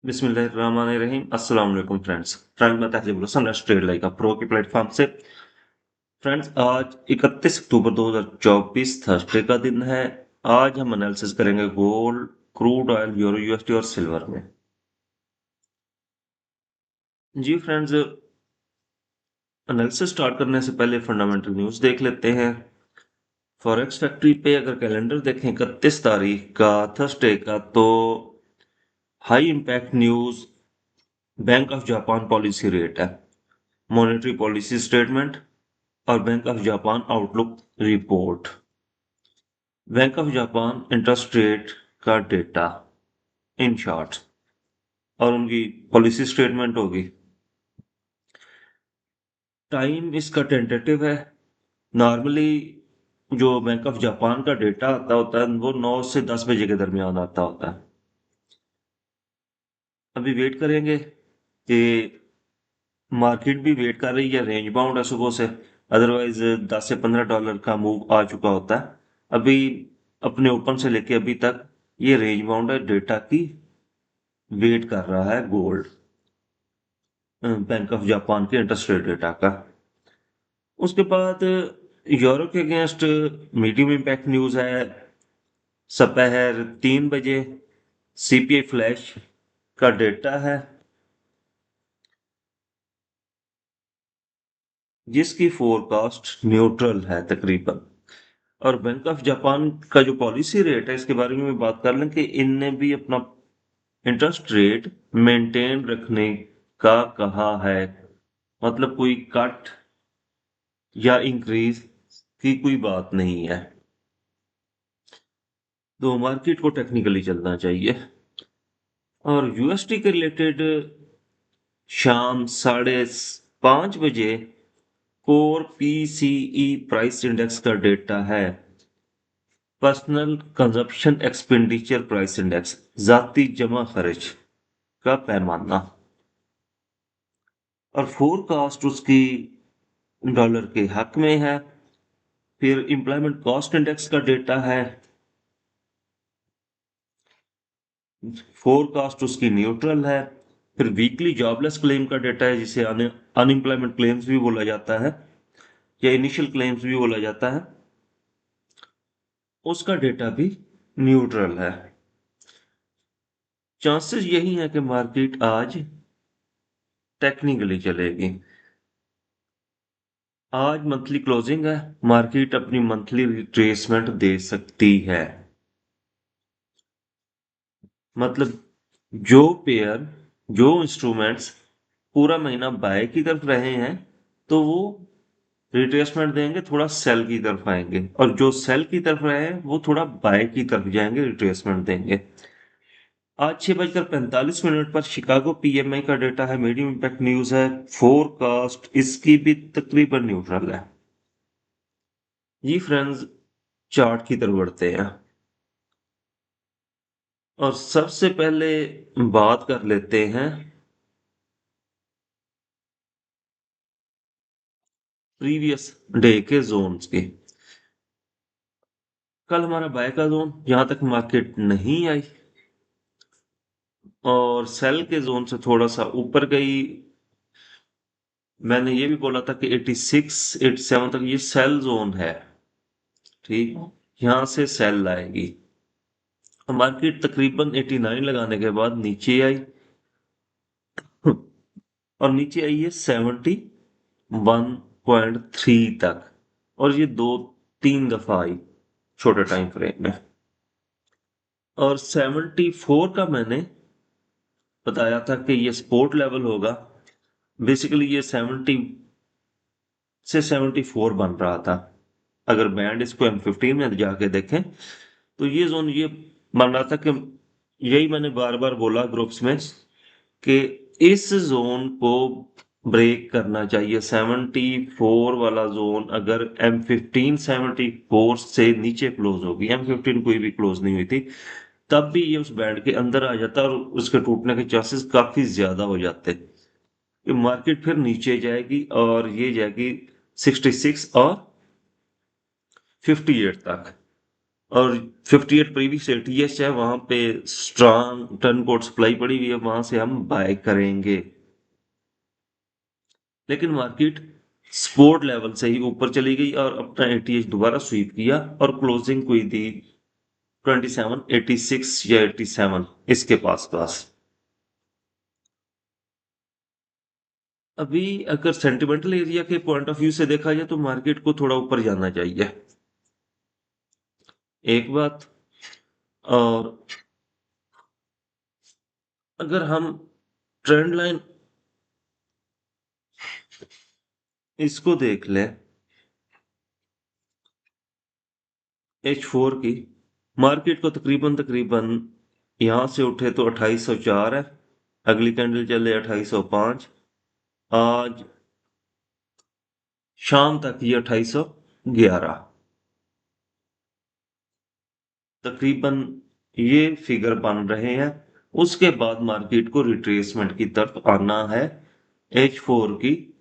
बिस्मिल्लाहिर्रहमानिर्रहीम अस्सलाम वालेकुम फ्रेंड्स मैं तहजीब हसन ट्रेड लाइक प्रो के प्लेटफॉर्म से। फ्रेंड्स आज 31 अक्टूबर 2024 थर्सडे का दिन है। आज हम एनालिसिस करेंगे gold, crude oil, euro USD और सिल्वर में। जी फ्रेंड्स, एनालिसिस स्टार्ट करने से पहले फंडामेंटल न्यूज़ देख लेते हैं। फॉरेक्स फैक्ट्री पे अगर कैलेंडर देखें 31 तारीख का थर्सडे का, तो high impact news bank of Japan policy rate है, मॉनेटरी पॉलिसी स्टेटमेंट और bank of Japan outlook report. Bank of Japan interest rate का डेटा इन शॉर्ट और उनकी पॉलिसी स्टेटमेंट होगी। टाइम इसका टेंटेटिव है। नॉर्मली जो बैंक ऑफ जापान का डेटा आता होता है वो 9 से 10 बजे के दरमियान आता होता है। अभी वेट करेंगे कि मार्केट भी वेट कर रही है, रेंज बाउंड है सुबह से, अदरवाइज 10 से 15 डॉलर का मूव आ चुका होता है। अभी अपने ओपन से लेके अभी तक ये रेंज बाउंड है, डेटा की वेट कर रहा है गोल्ड बैंक ऑफ जापान के इंटरेस्ट रेट डेटा का। उसके बाद यूरो के अगेंस्ट मीडियम इम्पैक्ट न्यूज़ है। दोपहर 3 बजे सीपीआई फ्लैश का डेटा है, जिसकी फोरकास्ट न्यूट्रल है तकरीबन। और बैंक ऑफ जापान का जो पॉलिसी रेट है इसके बारे में बात कर लें कि इनने भी अपना इंटरेस्ट रेट मेंटेन रखने का कहा है। मतलब कोई कट या इंक्रीज की कोई बात नहीं है। तो मार्केट को टेक्निकली चलना चाहिए। और यूएसडी के रिलेटेड शाम 5:30 बजे कोर पीसीई प्राइस इंडेक्स का डेटा है, personal consumption expenditure price index, जाती जमा खर्च का पैमाना। और फोरकास्ट उसकी डॉलर के हक में है। फिर एम्प्लॉयमेंट कॉस्ट इंडेक्स का डेटा है, फोरकास्ट उसकी न्यूट्रल है। फिर वीकली जॉबलेस क्लेम का डेटा है, जिसे अनएम्प्लॉयमेंट क्लेम्स भी बोला जाता है या इनिशियल क्लेम्स भी बोला जाता है, उसका डेटा भी न्यूट्रल है। चांसेस यही है कि मार्केट आज टेक्निकली चलेगी। आज मंथली क्लोजिंग है, मार्केट अपनी मंथली रिट्रेसमेंट दे सकती है। मतलब जो पेयर, जो इंस्ट्रूमेंट्स पूरा महीना बाय की तरफ रहे हैं, तो वो रिट्रेसमेंट देंगे, थोड़ा सेल की तरफ आएंगे, और जो सेल की तरफ रहे हैं वो थोड़ा बाय की तरफ जाएंगे, रिट्रेसमेंट देंगे। आज 6:45 पर शिकागो पीएमआई का डेटा है, मीडियम इम्पैक्ट न्यूज है। फोरकास्ट इसकी भी तकरीबन न्यूट्रल है। जी फ्रेंड्स, चार्ट की तरफ बढ़ते हैं और सबसे पहले बात कर लेते हैं प्रीवियस डे के जोन्स की। कल हमारा बाय का जोन, यहां तक मार्केट नहीं आई और सेल के जोन से थोड़ा सा ऊपर गई। मैंने ये भी बोला था कि 86 87 तक ये सेल जोन है, ठीक। यहां से सेल लाएगी। मार्केट तकरीबन 89 लगाने के बाद नीचे आई और नीचे आई है 71.3 तक, और ये 2-3 दफा आई छोटे टाइम फ्रेम में। और 74 का मैंने बताया था कि ये सपोर्ट लेवल होगा। बेसिकली ये 70 से 74 बन रहा था। अगर बैंड इसको M15 में जाके देखें तो ये जोन ये बन रहा था कि, यही मैंने बार बार बोला ग्रुप्स में, कि इस जोन को ब्रेक करना चाहिए। 74 वाला जोन अगर M15 74 से नीचे क्लोज होगी, M15 कोई भी क्लोज नहीं हुई थी, तब भी ये उस बैंड के अंदर आ जाता और उसके टूटने के चांसेस काफी ज्यादा हो जाते। ये मार्केट फिर नीचे जाएगी और ये जाएगी 66 और 58 तक। और 58 प्रीवियस एटीएस है, वहां पे स्ट्रांग टर्न कोड सप्लाई पड़ी हुई है, वहां से हम बाय करेंगे। लेकिन मार्केट सपोर्ट लेवल से ही ऊपर चली गई और अपना एटीएच दोबारा स्वीप किया और क्लोजिंग हुई थी 2786 या 87 इसके पास पास। अभी अगर सेंटिमेंटल एरिया के पॉइंट ऑफ व्यू से देखा जाए तो मार्केट को थोड़ा ऊपर जाना चाहिए, एक बात। और अगर हम ट्रेंड लाइन इसको देख लें H4 की, मार्केट को तकरीबन तकरीबन यहां से उठे तो 2804 है, अगली कैंडल चले 2805, आज शाम तक ये 2811, तकरीबन ये फिगर बन रहे हैं। उसके बाद मार्केट को रिट्रेसमेंट की तरफ आना है। H4 की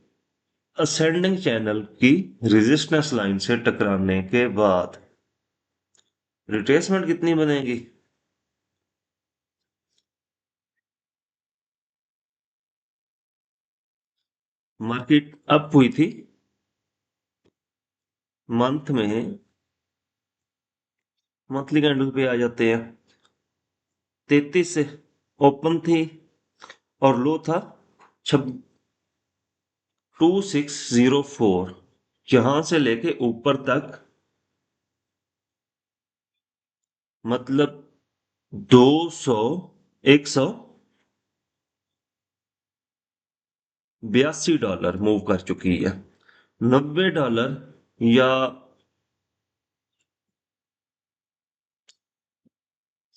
असेंडिंग चैनल की रेजिस्टेंस लाइन से टकराने के बाद रिट्रेसमेंट कितनी बनेगी? मार्केट अप हुई थी मंथ में, मंथली कैंडल पे आ जाते हैं 33 से ओपन थी और लो था 2604, यहां से लेके ऊपर तक मतलब 200 $182 मूव कर चुकी है। $90 या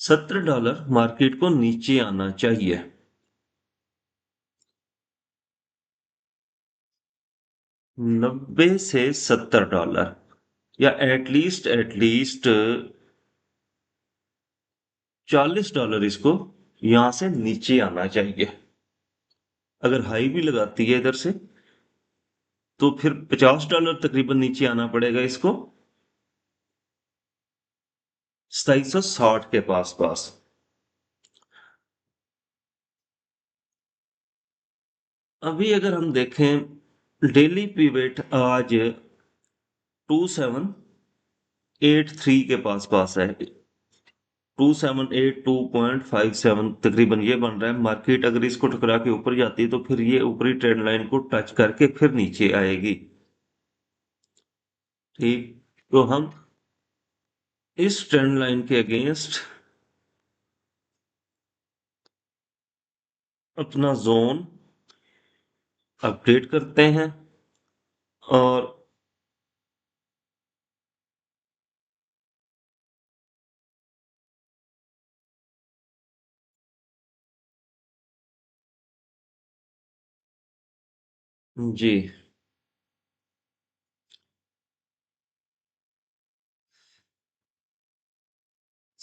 $70 मार्केट को नीचे आना चाहिए। 90 से $70 या एटलीस्ट $40 इसको यहां से नीचे आना चाहिए। अगर हाई भी लगाती है इधर से तो फिर $50 तकरीबन नीचे आना पड़ेगा इसको, 2760 के पास पास। अभी अगर हम देखें डेली पीवेट आज 2783 के पास पास है, 2782.57 तकरीबन ये बन रहा है। मार्केट अगर इसको टकरा के ऊपर जाती है तो फिर ये ऊपरी ट्रेंड लाइन को टच करके फिर नीचे आएगी। ठीक, तो हम इस ट्रेंड लाइन के अगेंस्ट अपना जोन अपडेट करते हैं और जी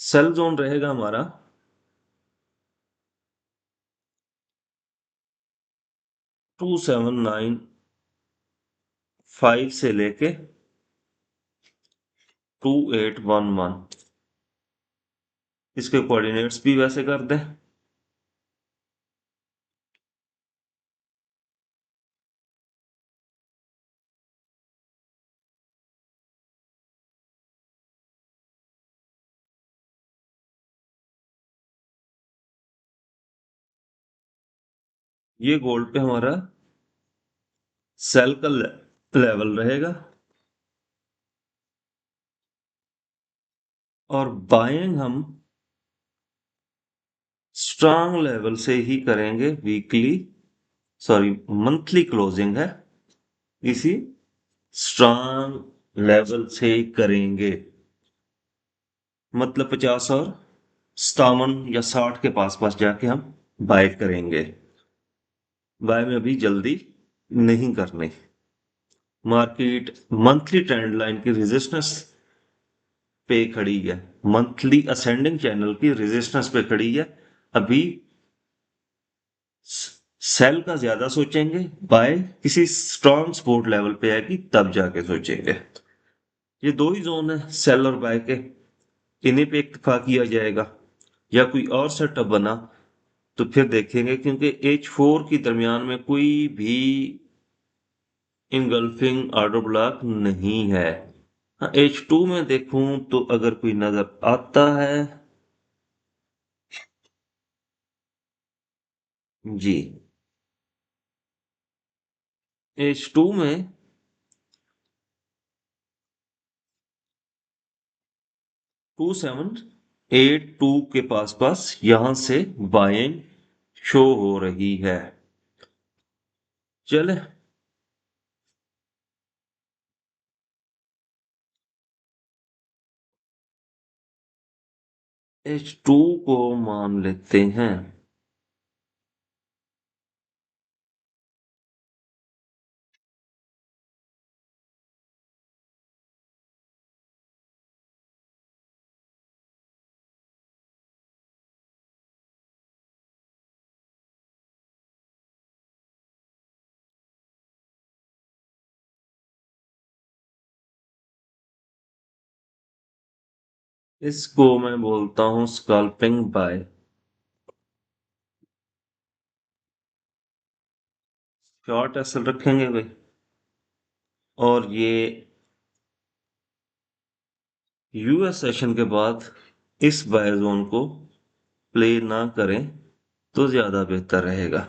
सेल जोन रहेगा हमारा 2795 से लेके 2811। इसके कोऑर्डिनेट्स भी वैसे कर दें। ये गोल्ड पे हमारा सेल का लेवल रहेगा और बाइंग हम स्ट्रांग लेवल से ही करेंगे। वीकली सॉरी मंथली क्लोजिंग है, इसी स्ट्रांग लेवल से ही करेंगे, मतलब 50 और 57 या 60 के पास पास जाके हम बाय करेंगे। बाय में अभी जल्दी नहीं करनी। मार्केट मंथली ट्रेंड लाइन की रेजिस्टेंस पे खड़ी है, मंथली असेंडिंग चैनल की रेजिस्टेंस पे खड़ी है। अभी सेल का ज्यादा सोचेंगे, बाय किसी स्ट्रॉन्ग सपोर्ट लेवल पे आएगी तब जाके सोचेंगे। ये दो ही जोन है सेल और बाय के। इन्हीं पे इक्तफा किया जाएगा या कोई और सेटअप बना तो फिर देखेंगे, क्योंकि H4 की दरमियान में कोई भी इनगल्फिंग ऑर्डर ब्लॉक नहीं है। हाँ, H2 में देखूं तो अगर कोई नजर आता है। जी, H2 में 2782 के पास पास यहां से बाइंग शो हो रही है। चले, H2 को मान लेते हैं। इसको मैं बोलता हूं स्कल्पिंग बाय। शॉर्ट एसल रखेंगे भाई, और ये यूएस सेशन के बाद इस बाय जोन को प्ले ना करें तो ज्यादा बेहतर रहेगा।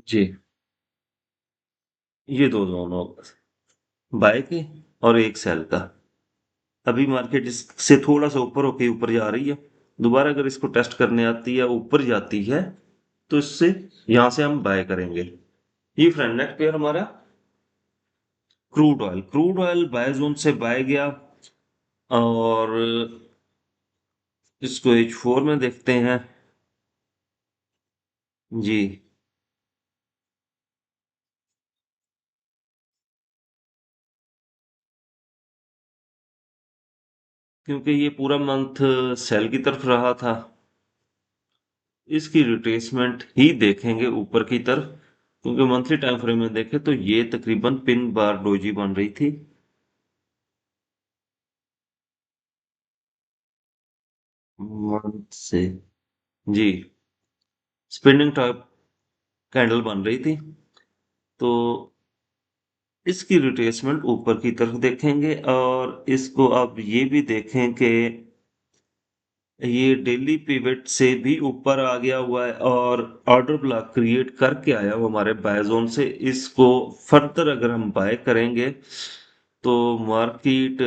जी, ये दो जोन होगा, बाय के और एक सेल का। अभी मार्केट इससे थोड़ा सा ऊपर होके ऊपर जा रही है। दोबारा अगर इसको टेस्ट करने आती है, ऊपर जाती है, तो इससे यहां से हम बाय करेंगे। ये फ्रेंड नेट पेयर हमारा क्रूड ऑयल बाय जोन से बाय गया। और इसको H4 में देखते हैं। जी, क्योंकि ये पूरा मंथ सेल की तरफ रहा था, इसकी रिट्रेसमेंट ही देखेंगे ऊपर की तरफ। क्योंकि मंथली टाइम फ्रेम में देखें तो ये तकरीबन पिन बार डोजी बन रही थी मंथ से। जी, स्पिनिंग टॉप कैंडल बन रही थी, तो इसकी रिट्रेसमेंट ऊपर की तरफ देखेंगे। और इसको अब ये भी देखें कि ये डेली पिवट से भी ऊपर आ गया हुआ है और ऑर्डर ब्लॉक क्रिएट करके आया हुआ हमारे बाय जोन से। इसको फर्दर अगर हम बाय करेंगे तो मार्केट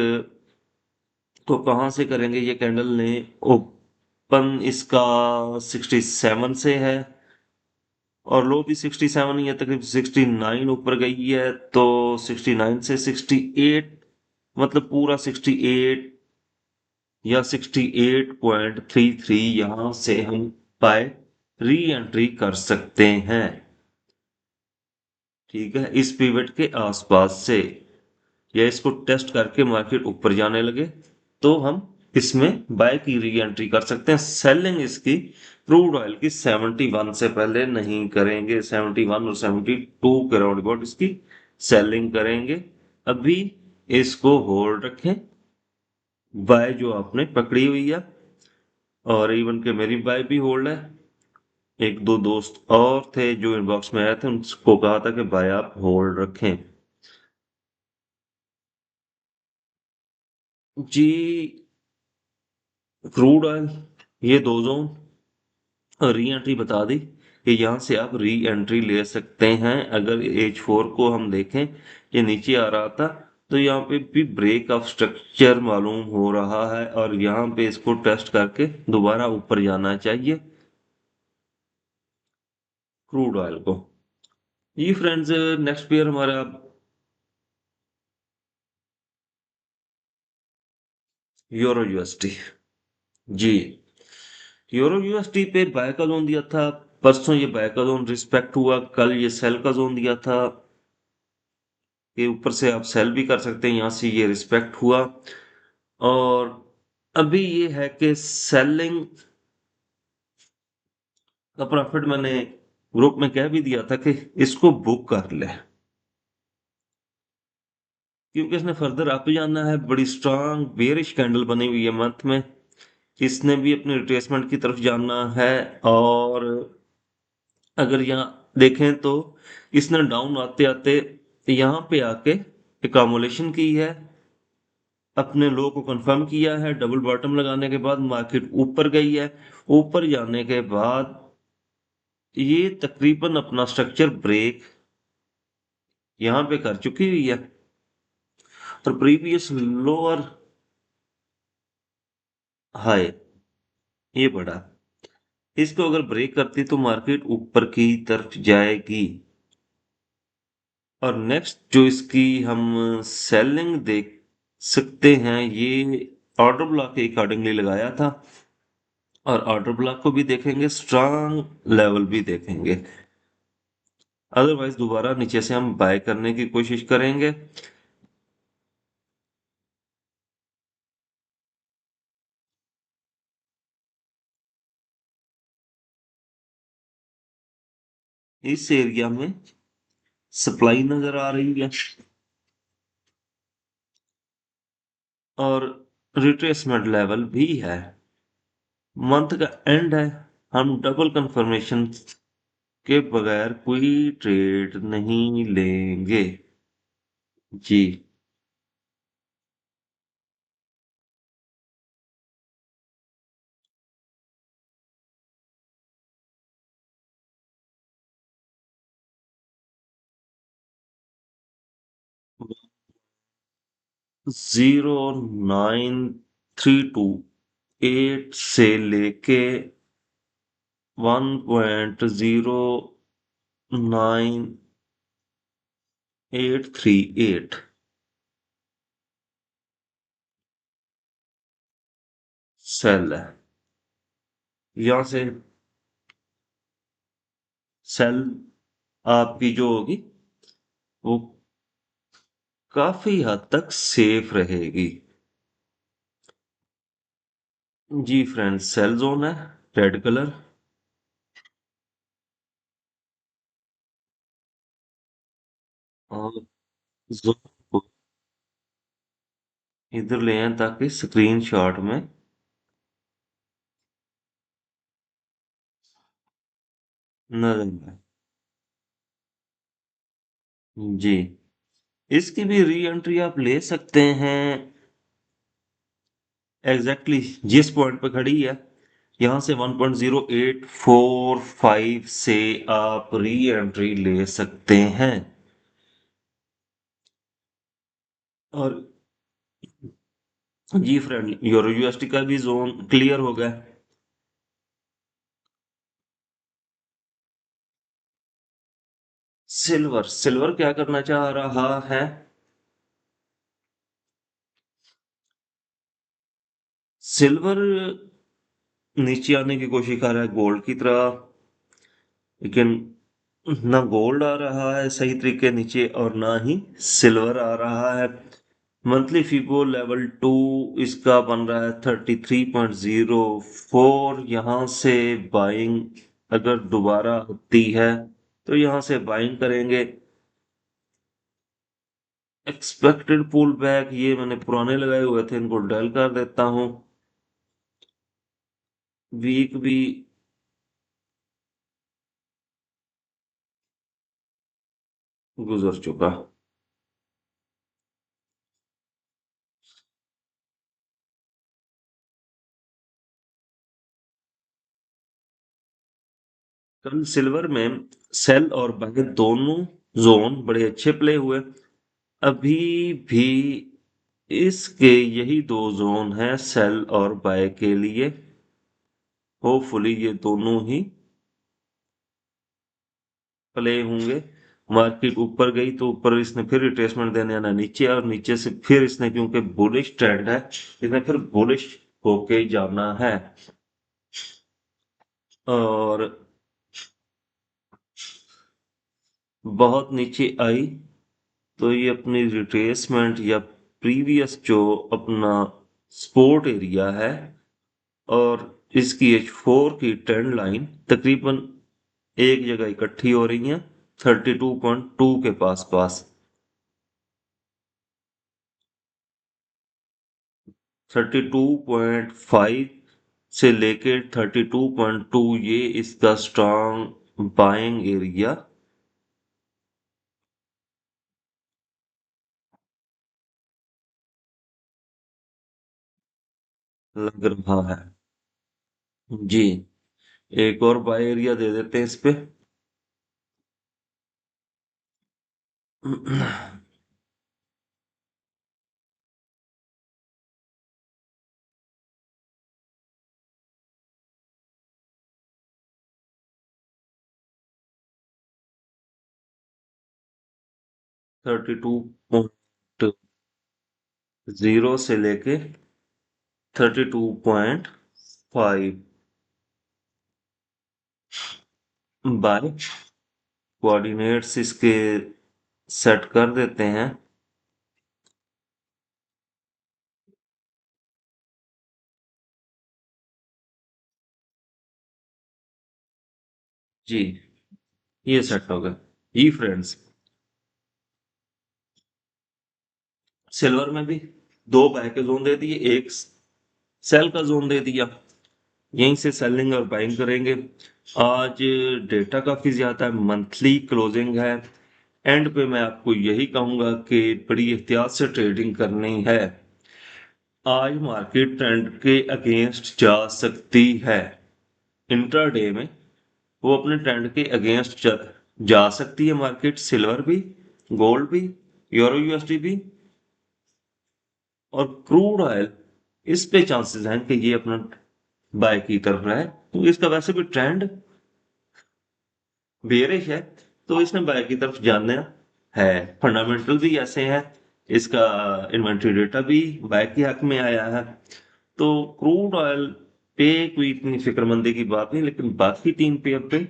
तो कहाँ से करेंगे? ये कैंडल ने ओपन इसका 67 से है और लो भी 67 ही है, तकरीबन 69 ऊपर गई है। तो 69 से 68, मतलब पूरा 68 या 68.33 यहां से हम बाय री एंट्री कर सकते हैं। ठीक है, इस पिवट के आसपास से, या इसको टेस्ट करके मार्केट ऊपर जाने लगे तो हम इसमें बाय की री एंट्री कर सकते हैं। सेलिंग इसकी क्रूड ऑयल की 71 से पहले नहीं करेंगे। 71 और 72 के राउंड अबाउट इसकी सेलिंग करेंगे। अभी इसको होल्ड रखें, बाय जो आपने पकड़ी हुई है। और इवन के मेरी बाय भी होल्ड है। एक दो दोस्त और थे जो इनबॉक्स में आए थे, उनको कहा था कि बाय आप होल्ड रखें। जी, क्रूड ऑयल ये दो जोन री एंट्री बता दी कि यहाँ से आप री एंट्री ले सकते हैं। अगर H4 को हम देखें, ये नीचे आ रहा था, तो यहाँ पे भी ब्रेक ऑफ स्ट्रक्चर मालूम हो रहा है और यहाँ पे इसको टेस्ट करके दोबारा ऊपर जाना चाहिए क्रूड ऑयल को। ये फ्रेंड्स, नेक्स्ट पेयर हमारा यूरो यूएसडी। जी, यूरो यूएसडी पे बाय का जोन दिया था, परसों ये बाय का जोन रिस्पेक्ट हुआ, कल ये सेल का जोन दिया था। कि ऊपर से आप सेल भी कर सकते हैं, यहाँ से ये रिस्पेक्ट हुआ। और अभी ये है कि सेलिंग का प्रॉफिट मैंने ग्रुप में कह भी दिया था कि इसको बुक कर ले, क्योंकि इसने फर्दर अप जाना है। बड़ी स्ट्रांग बेयरिश कैंडल बनी हुई है मंथ में, इसने भी अपने रिट्रेसमेंट की तरफ जाना है। और अगर यहाँ देखें तो इसने डाउन आते आते यहाँ पे आके एकामुलेशन की है, अपने लो को कंफर्म किया है, डबल बॉटम लगाने के बाद मार्केट ऊपर गई है। ऊपर जाने के बाद ये तकरीबन अपना स्ट्रक्चर ब्रेक यहाँ पे कर चुकी हुई है, और प्रीवियस लोअर हाई ये बढ़ा, इसको अगर ब्रेक करती तो मार्केट ऊपर की तरफ जाएगी। और नेक्स्ट जो इसकी हम सेलिंग देख सकते हैं, ये ऑर्डर ब्लॉक के अकॉर्डिंगली लगाया था, और ऑर्डर ब्लॉक को भी देखेंगे, स्ट्रांग लेवल भी देखेंगे। अदरवाइज दोबारा नीचे से हम बाय करने की कोशिश करेंगे। इस एरिया में सप्लाई नजर आ रही है, और रिट्रेसमेंट लेवल भी है। मंथ का एंड है, हम डबल कंफर्मेशन के बगैर कोई ट्रेड नहीं लेंगे जी। 0932 से लेके 1.09838 सेल है। यहां से सेल आपकी जो होगी वो काफी हद तक सेफ रहेगी जी। फ्रेंड्स, सेल जोन है रेड कलर, और जोन को इधर ले आए ताकि स्क्रीनशॉट में नजर आए जी। इसकी भी री एंट्री आप ले सकते हैं एग्जैक्टली जिस पॉइंट पे खड़ी है, यहां से 1.0845 से आप री एंट्री ले सकते हैं। और जी फ्रेंड, यूरो यूएसडी का भी जोन क्लियर हो गया। सिल्वर, सिल्वर क्या करना चाह रहा है? सिल्वर नीचे आने की कोशिश कर रहा है गोल्ड की तरह, लेकिन ना गोल्ड आ रहा है सही तरीके नीचे, और ना ही सिल्वर आ रहा है। मंथली फिबो लेवल 2 इसका बन रहा है 33.04। यहां से बाइंग अगर दोबारा होती है तो यहां से बाइंग करेंगे। एक्सपेक्टेड पुल बैक, ये मैंने पुराने लगाए हुए थे, इनको डल कर देता हूं। वीक भी गुजर चुका। कल सिल्वर में सेल और बाय दोनों जोन बड़े अच्छे प्ले हुए। अभी भी इसके यही दो जोन हैं सेल और बाय के लिए। होपफुली ये दोनों ही प्ले होंगे। मार्केट ऊपर गई तो ऊपर इसने फिर रिट्रेसमेंट देने आना नीचे, और नीचे से फिर इसने, क्योंकि बुलिश ट्रेंड है, इसने फिर बुलिश होके जाना है। और बहुत नीचे आई तो ये अपनी रिट्रेसमेंट या प्रीवियस जो अपना सपोर्ट एरिया है और इसकी H4 की ट्रेंड लाइन तकरीबन एक जगह इकट्ठी हो रही है 32.2 के पास पास। 32.5 से लेके 32.2 ये इसका स्ट्रॉन्ग बाइंग एरिया लग रहा है। जी, एक और बाय एरिया दे देते हैं इस पे। 32.0 से लेके 32.5 बाय कोऑर्डिनेट्स इसके सेट कर देते हैं। जी, ये सेट हो गया। जी फ्रेंड्स, सिल्वर में भी दो बाय के जोन दे दिए, एक सेल का जोन दे दिया। यहीं से सेलिंग और बाइंग करेंगे। आज डेटा काफी ज्यादा है, मंथली क्लोजिंग है। एंड पे मैं आपको यही कहूंगा कि बड़ी एहतियात से ट्रेडिंग करनी है। आज मार्केट ट्रेंड के अगेंस्ट जा सकती है। इंट्राडे में वो अपने ट्रेंड के अगेंस्ट जा सकती है मार्केट, सिल्वर भी, गोल्ड भी, यूरो यूएसडी भी और क्रूड ऑयल। इस पे चांसेस हैं कि ये अपना बाय की तरफ रहे, तो इसका वैसे भी ट्रेंड बेयरिश है, तो इसने बाय की तरफ जाना है। फंडामेंटल भी ऐसे है, इसका इन्वेंट्री डेटा भी बाय के हक में आया है। तो क्रूड ऑयल पे कोई इतनी फिक्रमंदी की बात नहीं, लेकिन बाकी तीन पेयर पे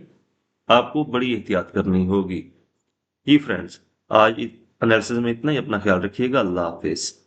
आपको बड़ी एहतियात करनी होगी। जी फ्रेंड्स, आज एनालिसिस में इतना ही। अपना ख्याल रखिएगा। अल्लाह हाफिज।